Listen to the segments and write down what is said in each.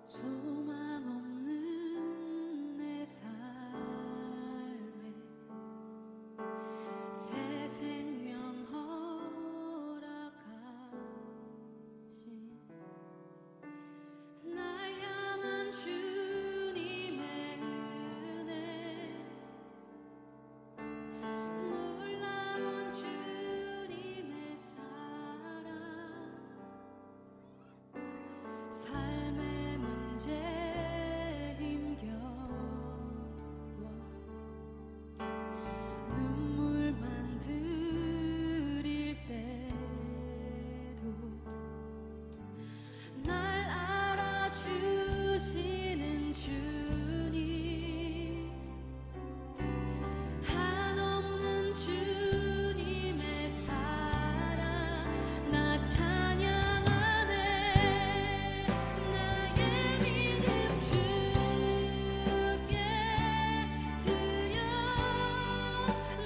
소망 없는 내 삶에 새 생명 허락하신 날 향한 주님의 은혜, 놀라운 주님의 사랑, 삶의 문제 힘겨워 눈물만 들일 때도 날 알아주시는 주님, 한없는 주님의 사랑 나 찬양하네. 나의 믿음 주께 드려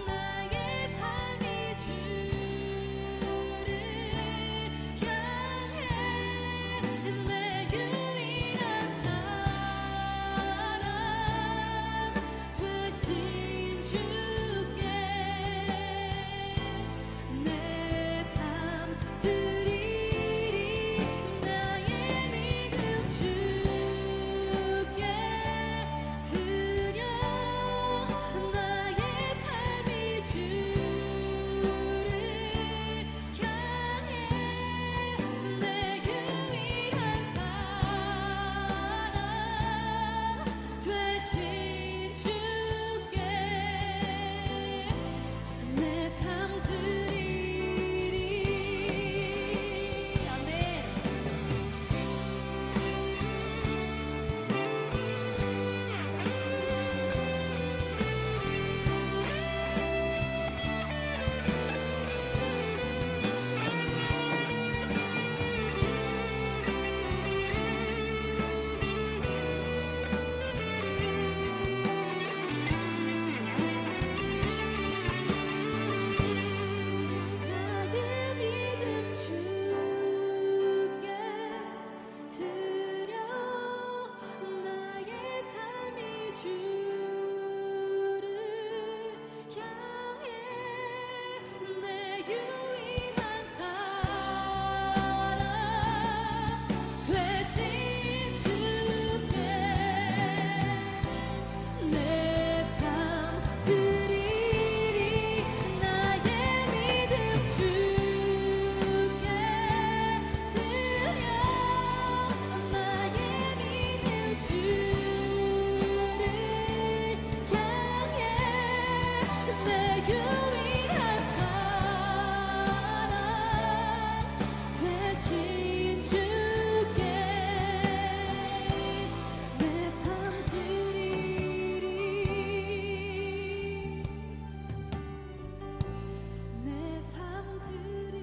나의 삶이 주를 향해 내 유일한 사랑 되신 주께 내 삶 드리리. 나의 믿음 주께 드려 나의 삶이 주를 향해 내 유일한 사랑 되신 주께 내 삶 드리리. 아멘. 나의 믿음 주께 드려 나의 삶이 주를 향해 내 유일한 사랑 되신 주께 내 삶 드리리. 나의 믿음 주께 드려 나의 믿음 주를 향해 내 유일한 사랑 되신 주께 내 삶 드리리. 내 삶 드리리.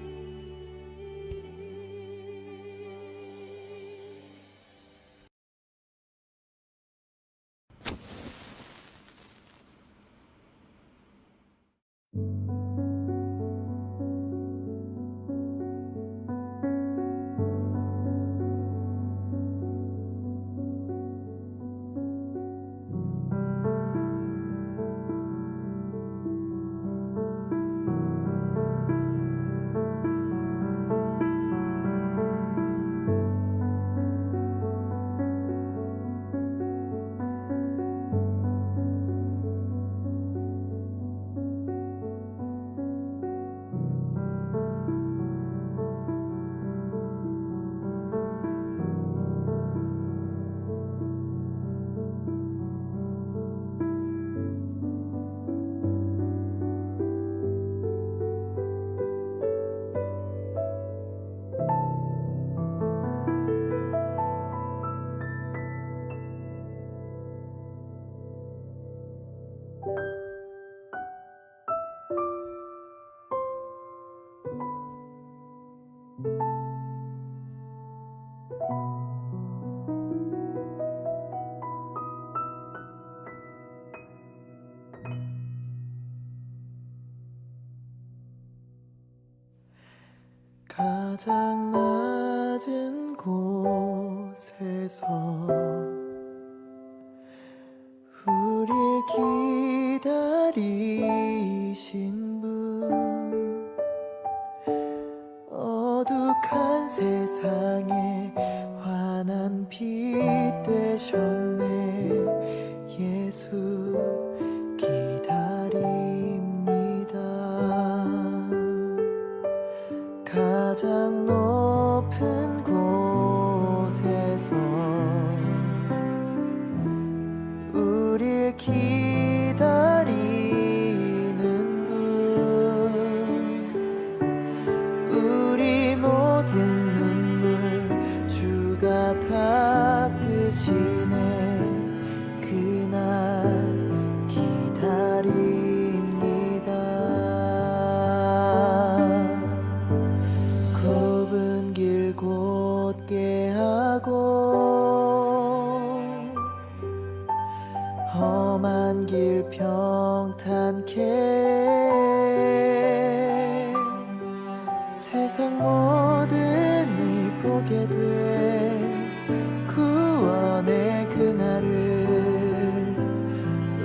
가장 낮은 곳에 곳에서 우릴 기다리신 분, 어둑한 세상에 환한 빛 되셨네. 예수 기다립니다. 가장 높은 곳에서 우릴 기다리는 분, 우리 모든 눈물 주가 닦으시네. 그날 기다립니다. 좁은 길 곧게 하고 험한 길 평탄케 세상 모든 이 보게 돼 구원의 그날을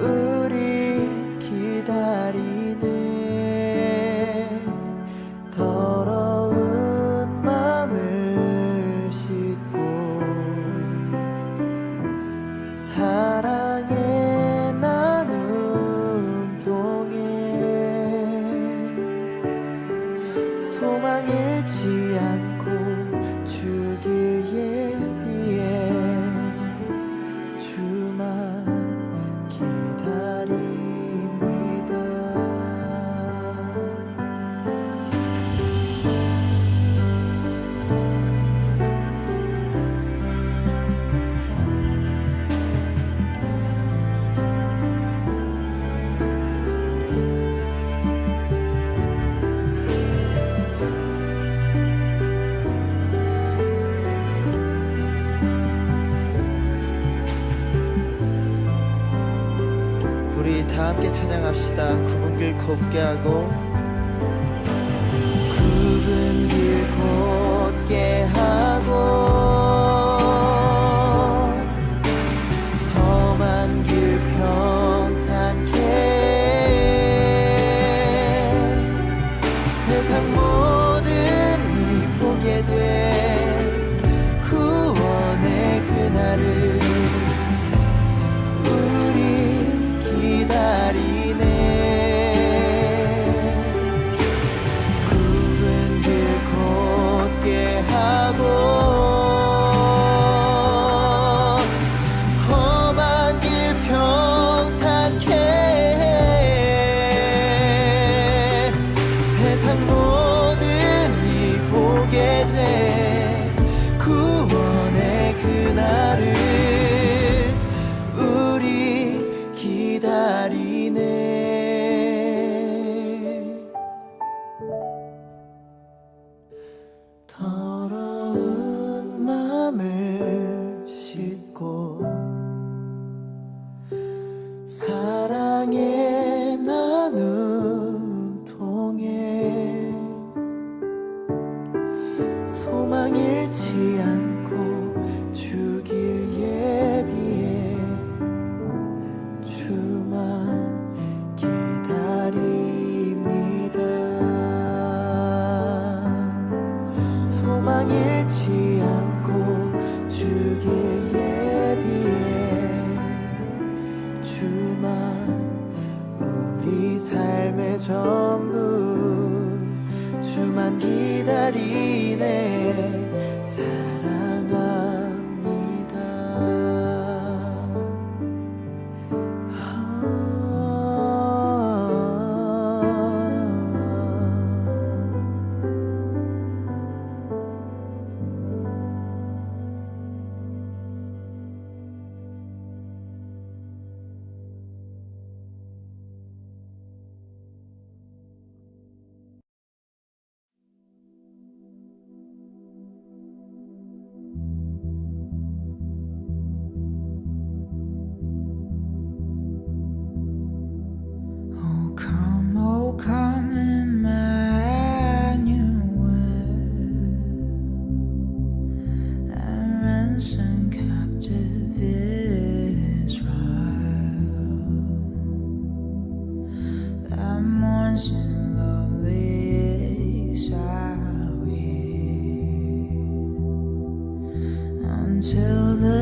우리 기다리네. 더러운 맘을 씻고 사랑의 나눔 통해 소망 잃지 않고 주길 예비해 주만 기다립니다. 우리 다 함께 찬양합시다. 굽은 길 곱게 하고 굽은 길 곧게 하고 험한 길 평탄케 세상 모든 이 보게 돼 구원의 그날을 기다리네. 굽은 길 곧게 하고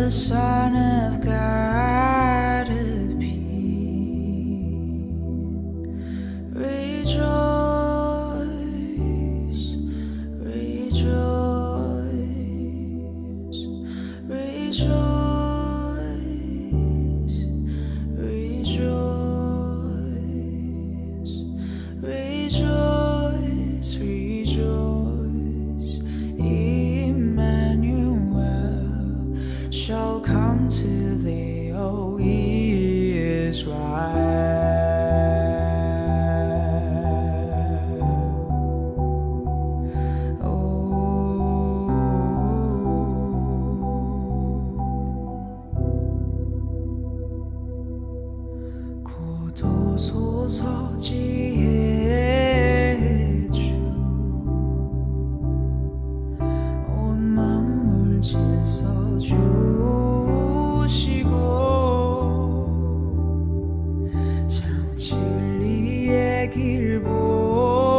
the Son of God appear. Rejoice, rejoice, rejoice, rejoice, rejoice, rejoice. Emmanuel shall come to thee, O Israel. 고도소서 지혜의 주, 온 만물 질서 주시고 참 진리의 길 보이사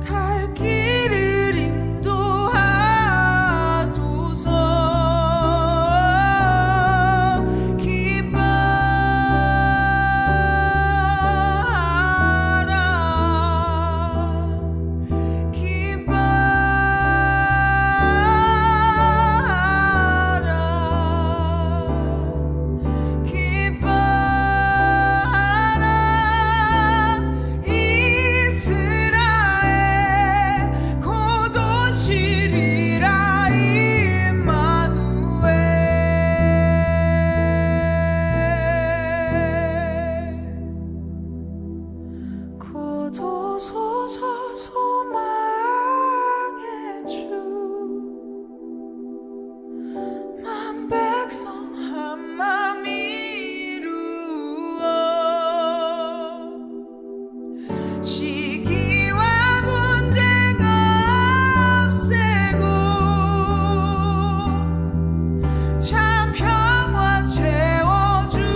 갈 길을 인도하소서. 고도소서 소망의 주, 만 백성 한 맘 이루어 시기와 분쟁 없애고 참 평화 채워주소서.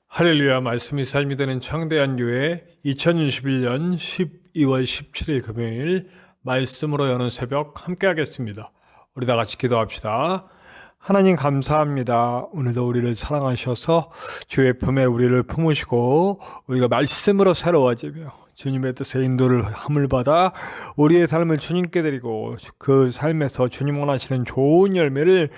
할렐루야. 말씀이 삶이 되는 창대한 교회 2021년 12월 17일 금요일 말씀으로 여는 새벽 함께 하겠습니다. 우리 다 같이 기도합시다. 하나님 감사합니다. 오늘도 우리를 사랑하셔서 주의 품에 우리를 품으시고 우리가 말씀으로 새로워지며 주님의 뜻의 인도를 함을 받아 우리의 삶을 주님께 드리고 그 삶에서 주님 원하시는 좋은 열매를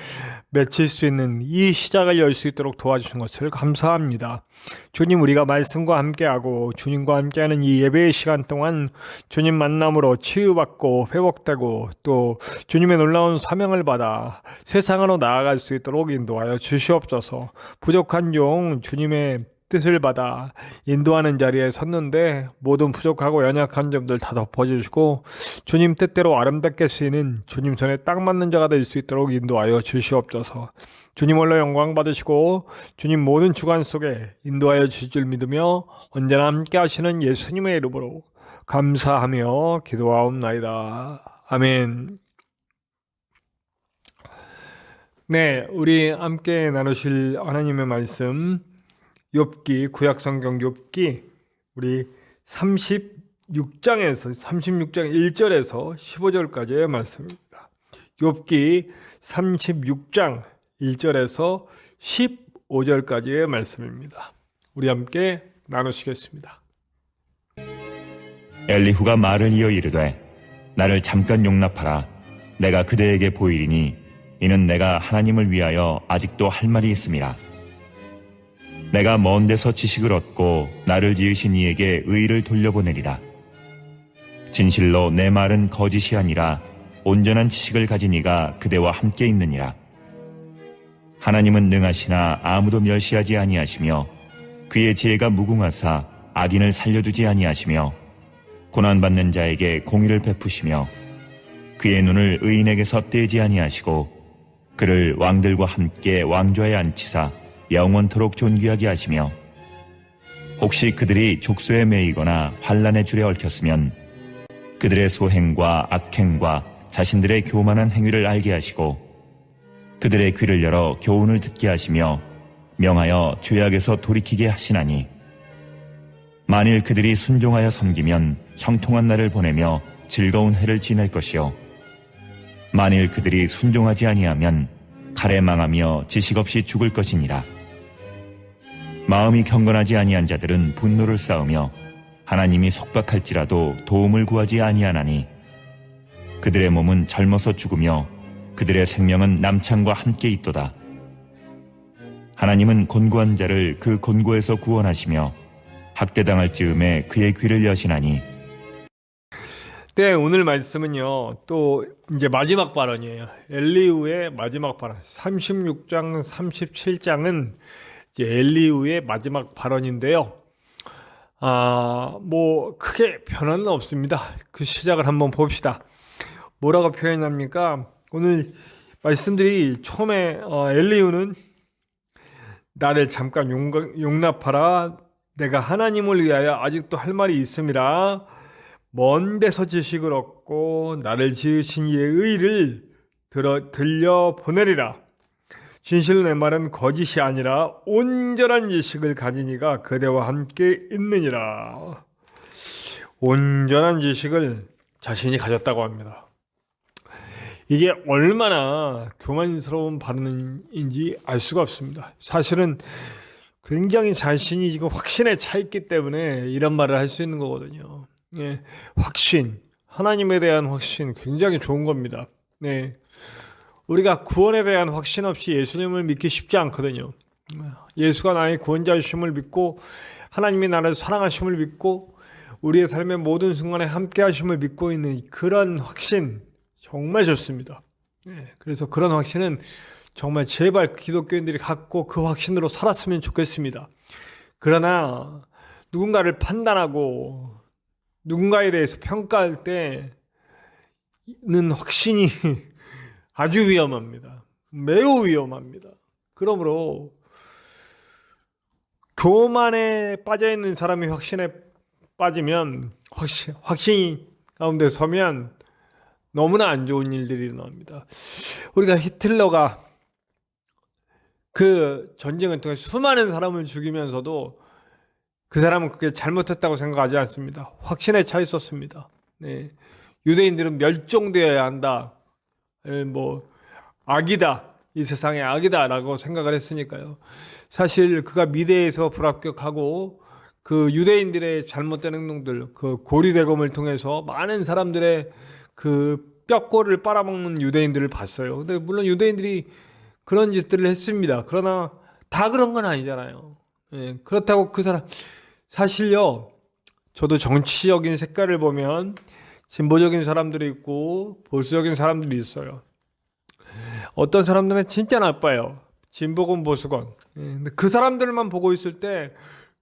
맺힐 수 있는 이 시작을 열 수 있도록 도와주신 것을 감사합니다. 주님, 우리가 말씀과 함께하고 주님과 함께하는 이 예배의 시간 동안 주님 만남으로 치유받고 회복되고 또 주님의 놀라운 사명을 받아 세상으로 나아갈 수 있도록 인도하여 주시옵소서. 부족한 종 주님의 뜻을 받아 인도하는 자리에 섰는데 모든 부족하고 연약한 점들 다 덮어주시고 주님 뜻대로 아름답게 쓰이는 주님 손에 딱 맞는 자가 될 수 있도록 인도하여 주시옵소서. 주님 홀로 영광 받으시고 주님 모든 주관 속에 인도하여 주실 줄 믿으며 언제나 함께 하시는 예수님의 이름으로 감사하며 기도하옵나이다. 아멘. 네, 우리 함께 나누실 하나님의 말씀 욥기, 구약성경 욥기 우리 36장에서 36장 1절에서 15절까지의 말씀입니다. 욥기 36장 1절에서 15절까지의 말씀입니다. 우리 함께 나누시겠습니다. 엘리후가 말을 이어 이르되 나를 잠깐 용납하라. 내가 그대에게 보이리니 이는 내가 하나님을 위하여 아직도 할 말이 있음이라. 내가 먼 데서 지식을 얻고 나를 지으신 이에게 의를 돌려보내리라. 진실로 내 말은 거짓이 아니라 온전한 지식을 가진 이가 그대와 함께 있느니라. 하나님은 능하시나 아무도 멸시하지 아니하시며 그의 지혜가 무궁하사 악인을 살려두지 아니하시며 고난받는 자에게 공의를 베푸시며 그의 눈을 의인에게서 떼지 아니하시고 그를 왕들과 함께 왕좌에 앉히사 영원토록 존귀하게 하시며 혹시 그들이 족소에 매이거나 환난의 줄에 얽혔으면 그들의 소행과 악행과 자신들의 교만한 행위를 알게 하시고 그들의 귀를 열어 교훈을 듣게 하시며 명하여 죄악에서 돌이키게 하시나니 만일 그들이 순종하여 섬기면 형통한 날을 보내며 즐거운 해를 지낼 것이요 만일 그들이 순종하지 아니하면 칼에 망하며 지식 없이 죽을 것이니라. 마음이 경건하지 아니한 자들은 분노를 쌓으며 하나님이 속박할지라도 도움을 구하지 아니하나니 그들의 몸은 젊어서 죽으며 그들의 생명은 남창과 함께 있도다. 하나님은 곤고한 자를 그 곤고에서 구원하시며 학대당할 즈음에 그의 귀를 여시나니. 네, 오늘 말씀은요, 또 이제 마지막 발언이에요. 엘리후의 마지막 발언. 36장, 37장은 이제 엘리후의 마지막 발언인데요. 뭐 크게 변화는 없습니다. 그 시작을 한번 봅시다. 뭐라고 표현합니까? 오늘 말씀들이 처음에 엘리후는 나를 잠깐 용납하라. 내가 하나님을 위하여 아직도 할 말이 있음이라. 먼 데서 지식을 얻고 나를 지으신 이의 의를 들려 보내리라. 진실로 내 말은 거짓이 아니라 온전한 지식을 가진 이가 그대와 함께 있느니라. 온전한 지식을 자신이 가졌다고 합니다. 이게 얼마나 교만스러운 발언인지 알 수가 없습니다. 사실은 굉장히 자신이 지금 확신에 차 있기 때문에 이런 말을 할 수 있는 거거든요. 예, 확신, 하나님에 대한 확신 굉장히 좋은 겁니다. 네, 우리가 구원에 대한 확신 없이 예수님을 믿기 쉽지 않거든요. 예수가 나의 구원자이심을 믿고 하나님이 나를 사랑하심을 믿고 우리의 삶의 모든 순간에 함께 하심을 믿고 있는 그런 확신 정말 좋습니다. 네, 그래서 그런 확신은 정말 제발 기독교인들이 갖고 그 확신으로 살았으면 좋겠습니다. 그러나 누군가를 판단하고 누군가에 대해서 평가할 때는 확신이 아주 위험합니다. 매우 위험합니다. 그러므로 교만에 빠져있는 사람이 확신에 빠지면 확신이 가운데 서면 너무나 안 좋은 일들이 일어납니다. 우리가 히틀러가 그 전쟁을 통해 수많은 사람을 죽이면서도 그 사람은 그게 잘못했다고 생각하지 않습니다. 확신에 차 있었습니다. 네. 유대인들은 멸종되어야 한다. 뭐 악이다. 이 세상의 악이다라고 생각을 했으니까요. 사실 그가 미대에서 불합격하고 그 유대인들의 잘못된 행동들, 그 고리대검을 통해서 많은 사람들의 그 뼈골을 빨아먹는 유대인들을 봤어요. 근데 물론 유대인들이 그런 짓들을 했습니다. 그러나 다 그런 건 아니잖아요. 예, 그렇다고 그 사람 사실요. 저도 정치적인 색깔을 보면 진보적인 사람들이 있고 보수적인 사람들이 있어요. 어떤 사람들은 진짜 나빠요. 진보건 보수건. 예, 근데 그 사람들만 보고 있을 때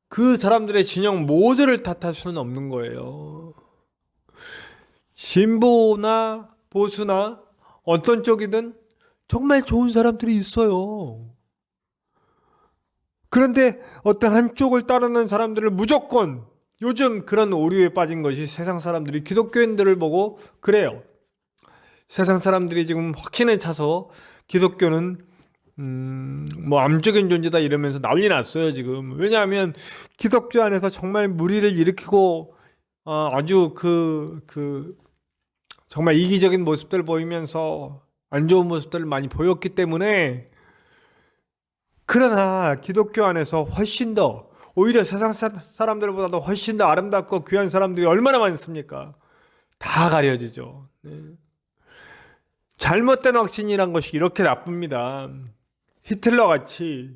그 사람들의 진영 모두를 탓할 수는 없는 거예요. 진보나 보수나 어떤 쪽이든 정말 좋은 사람들이 있어요. 그런데 어떤 한쪽을 따르는 사람들을 무조건 요즘 그런 오류에 빠진 것이 세상 사람들이 기독교인들을 보고 그래요. 세상 사람들이 지금 확신에 차서 기독교는 뭐 암적인 존재다 이러면서 난리 났어요 지금. 왜냐하면 기독교 안에서 정말 무리를 일으키고 아주 정말 이기적인 모습들을 보이면서 안 좋은 모습들을 많이 보였기 때문에 그러나 기독교 안에서 훨씬 더 오히려 세상 사람들보다도 훨씬 더 아름답고 귀한 사람들이 얼마나 많습니까? 다 가려지죠. 네. 잘못된 확신이란 것이 이렇게 나쁩니다. 히틀러 같이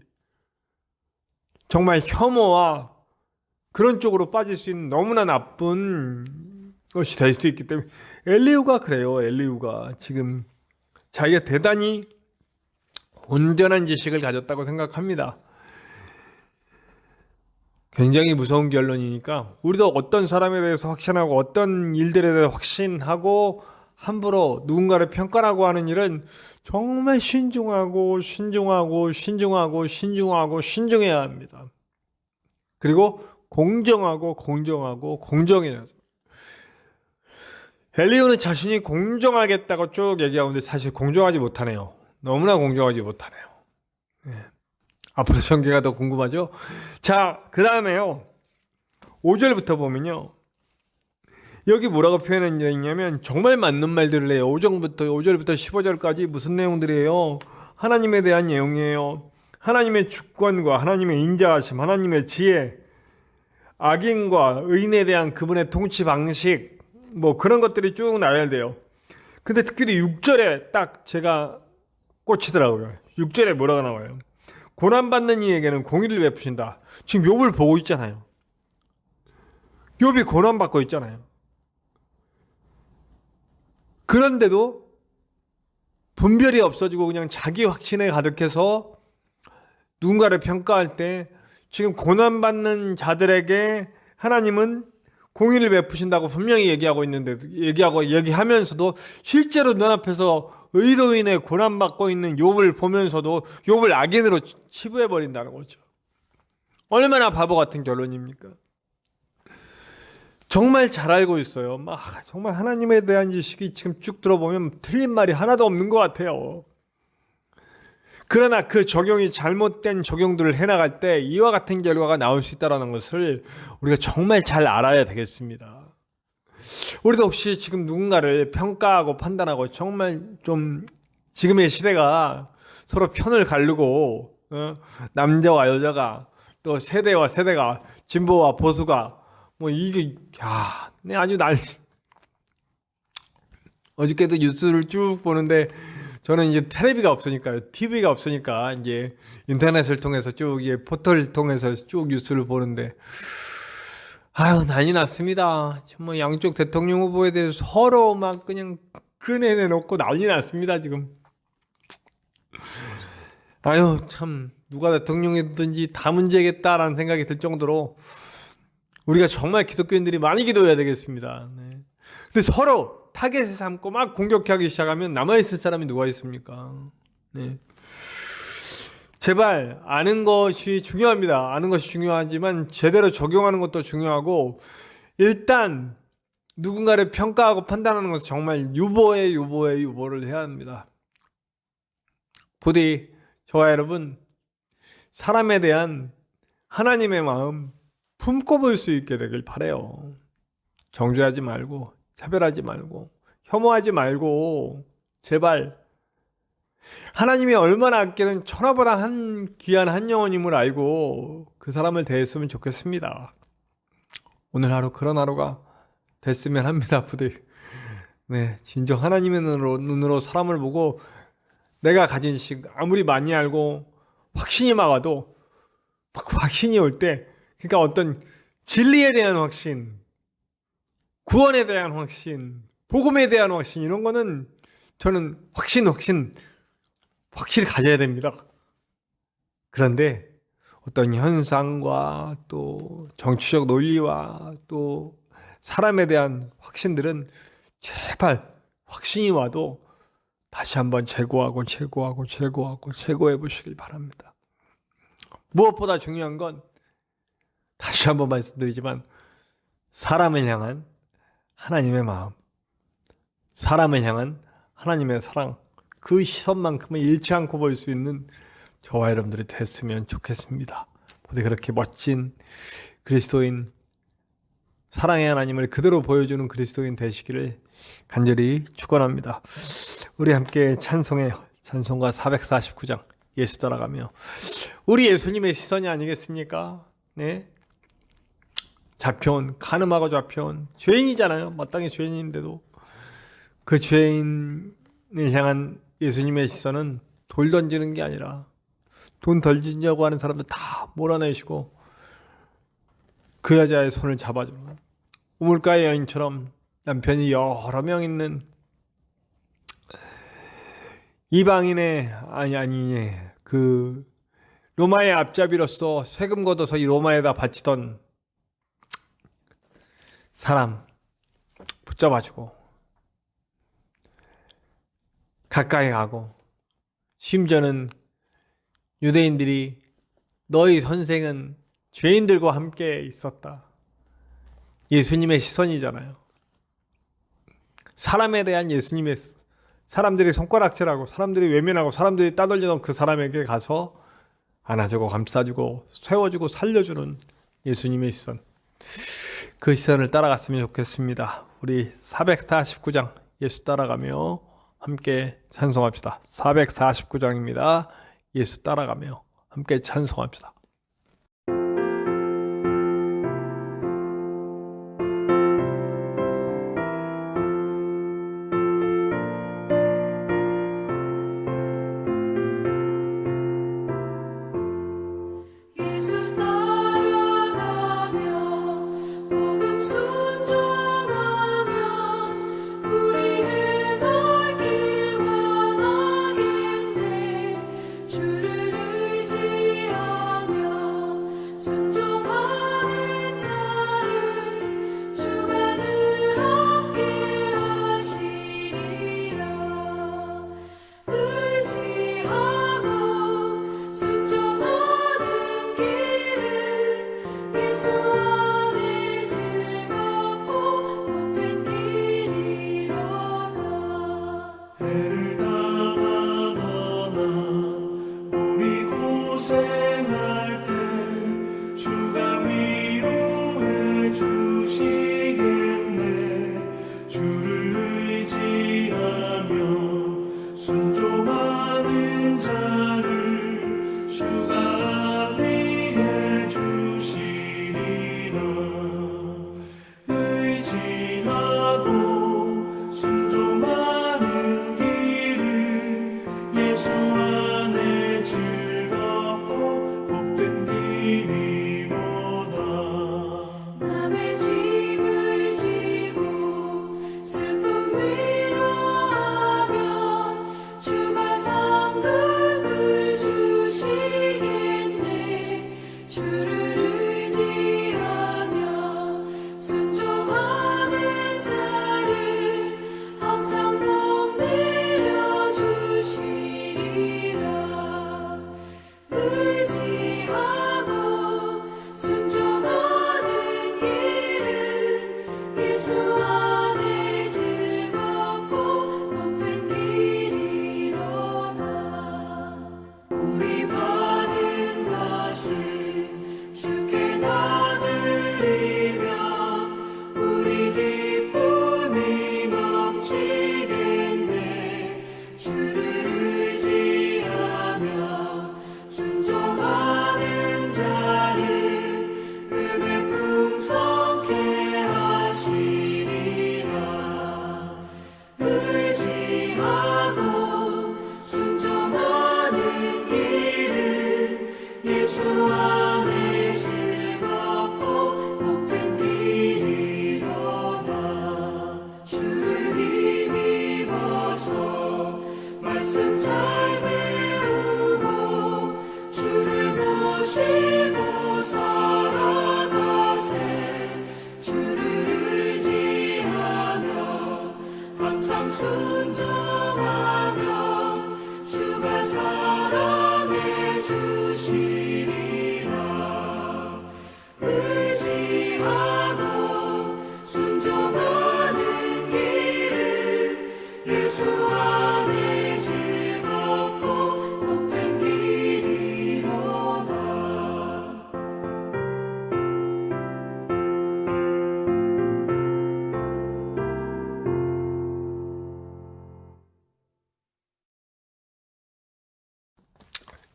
정말 혐오와 그런 쪽으로 빠질 수 있는 너무나 나쁜 것이 될 수 있기 때문에 엘리후가 그래요. 엘리후가 지금 자기가 대단히 온전한 지식을 가졌다고 생각합니다. 굉장히 무서운 결론이니까 우리도 어떤 사람에 대해서 확신하고 어떤 일들에 대해서 확신하고 함부로 누군가를 평가하고 하는 일은 정말 신중하고 신중해야 합니다. 그리고 공정해야 합니다. 엘리후는 자신이 공정하겠다고 쭉 얘기하는데 사실 공정하지 못하네요. 너무나 공정하지 못하네요. 네. 앞으로 전개가 더 궁금하죠? 자, 그 다음에요. 5절부터 보면요. 여기 뭐라고 표현했냐면 정말 맞는 말들을 해요. 5절부터 15절까지 무슨 내용들이에요? 하나님에 대한 내용이에요. 하나님의 주권과 하나님의 인자하심, 하나님의 지혜, 악인과 의인에 대한 그분의 통치 방식, 뭐 그런 것들이 쭉 나와야 돼요. 근데 특별히 6절에 딱 제가 꽂히더라고요. 6절에 뭐라고 나와요? 고난받는 이에게는 공의를 베푸신다. 지금 욥을 보고 있잖아요. 욥이 고난받고 있잖아요. 그런데도 분별이 없어지고 그냥 자기 확신에 가득해서 누군가를 평가할 때 지금 고난받는 자들에게 하나님은 공의를 베푸신다고 분명히 얘기하면서도 실제로 눈앞에서 의로인의 고난받고 있는 욥을 보면서도 욥을 악인으로 치부해버린다는 거죠. 얼마나 바보 같은 결론입니까? 정말 잘 알고 있어요. 정말 하나님에 대한 지식이 지금 쭉 들어보면 틀린 말이 하나도 없는 것 같아요. 그러나 그 적용이 잘못된 적용들을 해나갈 때 이와 같은 결과가 나올 수 있다는 것을 우리가 정말 잘 알아야 되겠습니다. 우리도 혹시 지금 누군가를 평가하고 판단하고 정말 좀 지금의 시대가 서로 편을 가르고 남자와 여자가 또 세대와 세대가 진보와 보수가 뭐 이게 아주 어저께도 뉴스를 쭉 보는데 저는 이제 TV가 없으니까 이제 인터넷을 통해서 쭉 포털을 통해서 쭉 뉴스를 보는데 난리 났습니다. 정말 양쪽 대통령 후보에 대해서 서로 막 그냥 끄내내 놓고 난리 났습니다 지금. 참 누가 대통령이든지 다 문제겠다라는 생각이 들 정도로 우리가 정말 기독교인들이 많이 기도해야 되겠습니다. 네. 근데 서로 타겟에 삼고 막 공격하기 시작하면 남아있을 사람이 누가 있습니까? 네. 제발 아는 것이 중요합니다. 아는 것이 중요하지만 제대로 적용하는 것도 중요하고 일단 누군가를 평가하고 판단하는 것은 정말 유보를 해야 합니다. 부디 저와 여러분 사람에 대한 하나님의 마음 품고 볼 수 있게 되길 바라요. 정죄하지 말고 차별하지 말고 혐오하지 말고 제발 하나님이 얼마나 아끼는 천하보다 귀한 한 영혼임을 알고 그 사람을 대했으면 좋겠습니다. 오늘 하루 그런 하루가 됐으면 합니다. 부디 진정 하나님의 눈으로 사람을 보고 내가 가진 지식 아무리 많이 알고 확신이 막아도 확신이 올 때 그러니까 어떤 진리에 대한 확신, 구원에 대한 확신, 복음에 대한 확신 이런 거는 저는 확실히 가져야 됩니다. 그런데 어떤 현상과 또 정치적 논리와 또 사람에 대한 확신들은 제발 확신이 와도 다시 한번 재고해 보시길 바랍니다. 무엇보다 중요한 건 다시 한번 말씀드리지만 사람을 향한 하나님의 마음, 사람을 향한 하나님의 사랑, 그 시선만큼은 잃지 않고 볼 수 있는 저와 여러분들이 됐으면 좋겠습니다. 부디 그렇게 멋진 그리스도인, 사랑의 하나님을 그대로 보여주는 그리스도인 되시기를 간절히 축원합니다. 우리 함께 찬송가 449장 예수 따라가며. 우리 예수님의 시선이 아니겠습니까? 네. 잡혀온, 간음하고 잡혀온 죄인이잖아요. 마땅히 죄인인데도 그 죄인을 향한 예수님의 시선은 돌 던지는 게 아니라 돈 던지려고 하는 사람들 다 몰아내시고 그 여자의 손을 잡아주는 우물가의 여인처럼 남편이 여러 명 있는 이방인의 그 로마의 앞잡이로서 세금 걷어서 이 로마에다 바치던 사람 붙잡아주고 가까이 가고, 심지어는 유대인들이 너희 선생은 죄인들과 함께 있었다. 예수님의 시선이잖아요. 사람에 대한 예수님의, 사람들이 손가락질하고 사람들이 외면하고 사람들이 따돌리던 그 사람에게 가서 안아주고 감싸주고 세워주고 살려주는 예수님의 시선, 그 시선을 따라갔으면 좋겠습니다. 우리 449장 예수 따라가며 함께 찬송합시다. 449장입니다. 예수 따라가며 함께 찬송합시다. 예수 따라가며 복음 순종하며 우리 행할 길 원하겠네. 주를 의지하며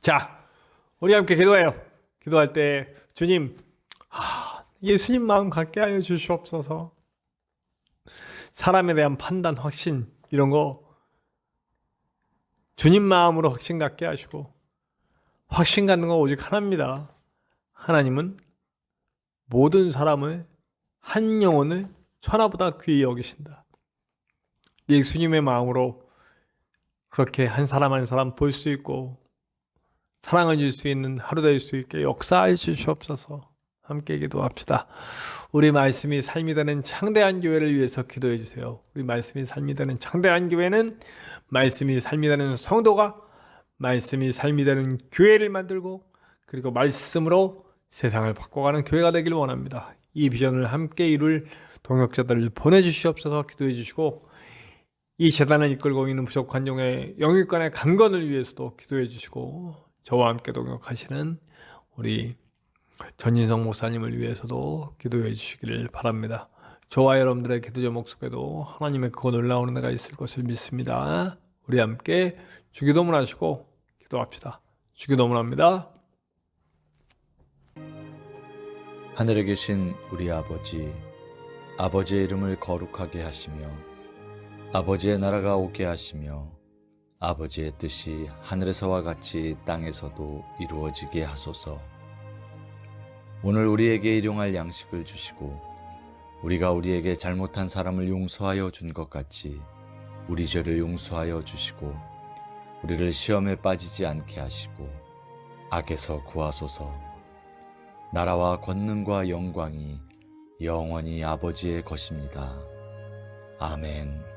자, 우리 함께 기도해요. 기도할 때 주님, 예수님 마음 갖게 하여 주시옵소서. 사람에 대한 판단, 확신 이런 거 주님 마음으로 확신 갖게 하시고, 확신 갖는 건 오직 하나입니다. 하나님은 모든 사람을, 한 영혼을 천하보다 귀히 여기신다. 예수님의 마음으로 그렇게 한 사람 한 사람 볼 수 있고 사랑을 줄 수 있는 하루 될 수 있게 역사해 주시옵소서. 함께 기도합시다. 우리 말씀이 삶이 되는 창대한 교회를 위해서 기도해 주세요. 우리 말씀이 삶이 되는 창대한 교회는 말씀이 삶이 되는 성도가 말씀이 삶이 되는 교회를 만들고, 그리고 말씀으로 세상을 바꿔가는 교회가 되길 원합니다. 이 비전을 함께 이룰 동역자들을 보내주시옵소서. 기도해 주시고, 이 재단을 이끌고 있는 부족한 종의 영육간의 강건을 위해서도 기도해 주시고, 저와 함께 동역하시는 우리 전인성 목사님을 위해서도 기도해 주시기를 바랍니다. 저와 여러분들의 기도 제목 속에도 하나님의 크고 놀라운 은혜가 있을 것을 믿습니다. 우리 함께 주기도문 하시고 기도합시다. 주기도문 합니다. 하늘에 계신 우리 아버지, 아버지의 이름을 거룩하게 하시며 아버지의 나라가 오게 하시며 아버지의 뜻이 하늘에서와 같이 땅에서도 이루어지게 하소서. 오늘 우리에게 일용할 양식을 주시고 우리가 우리에게 잘못한 사람을 용서하여 준 것 같이 우리 죄를 용서하여 주시고 우리를 시험에 빠지지 않게 하시고 악에서 구하소서. 나라와 권능과 영광이 영원히 아버지의 것입니다. 아멘.